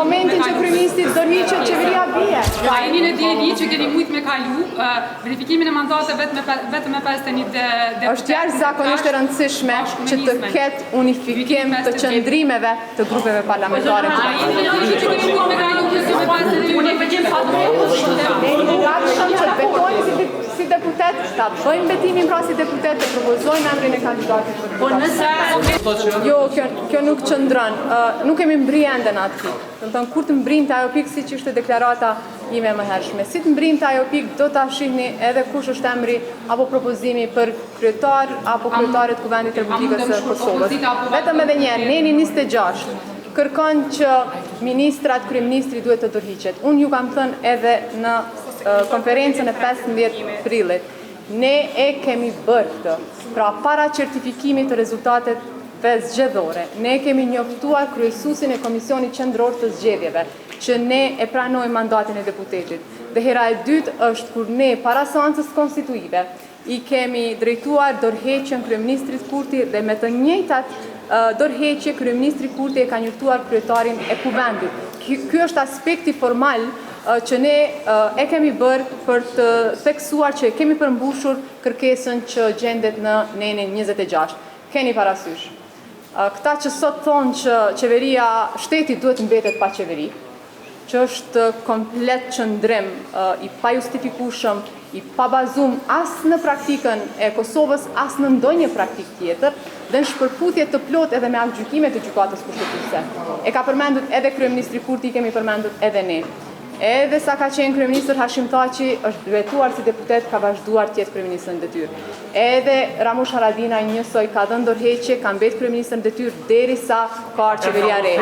momentin që kryeministri dorëhiqet, qeveria bie. Pa jeni në djeli që keni mujt me kalu verifikimin e mandateve vetëm me 51 deputet. Është jashtëzakonisht e rëndësishme që të ketë unifikim të qëndrimeve të grupeve parlamentare. Si deputet, ta bëjmë betimin pra si deputet, të propozojmë emrin e kandidatit për deputet. Jo, kjo nuk qëndron. Nuk kemi mbri ende në atë pikë. Do të thonë, kur të mbrinte ajo pikë, siç ishte deklarata ime më hershme. Si të mbrinte ajo pikë, do ta shihni edhe kush është emri apo propozimi për kryetar apo kryetare të Kuvendit të Republikës së Kosovës. Vetëm edhe një herë, neni 26 kërkon që ministrat, kryeministri duhet të dorëhiqet. Unë ju kam thënë edhe në konferencën e 15 prillit. Ne e kemi bërë këtë. Pra para certifikimit të rezultateve zgjedhore, ne kemi njoftuar kryesuesin e Komisionit Qendror të Zgjedhjeve, që ne e pranojmë mandatin e deputetit. Dhe hera e dytë është kur ne para seancës konstituive i kemi drejtuar dorëheqjen kryeministrit Kurti dhe me të njëjtat dorëheqje kryeministri Kurti e ka njoftuar kryetarin e Kuvendit. Ky është aspekti formal që ne e kemi bërë për të theksuar që kemi përmbushur kërkesën që gjendet në nenin 26. Keni parasysh. Këta që sot thonë që qeveria shteti duhet mbetet pa qeveri, që është komplet qëndrim i pajustifikueshëm, i pabazum as në praktikën e Kosovës, as në ndonjë praktik tjetër, dhe në shpërputje të plot edhe me aktgjykime të gjykatës kushtetuese. E ka përmendur edhe kryeministri Kurti, kemi përmendur edhe ne. Edhe sa ka qenë kryeministër Hashim Thaçi, është duetuar si deputet, ka vazhduar të jetë kryeministër në detyrë. Edhe Ramush Haradinaj njësoj ka dhënë dorëheqje, ka mbetë kryeministër në detyrë derisa ka ardhur qeveria re.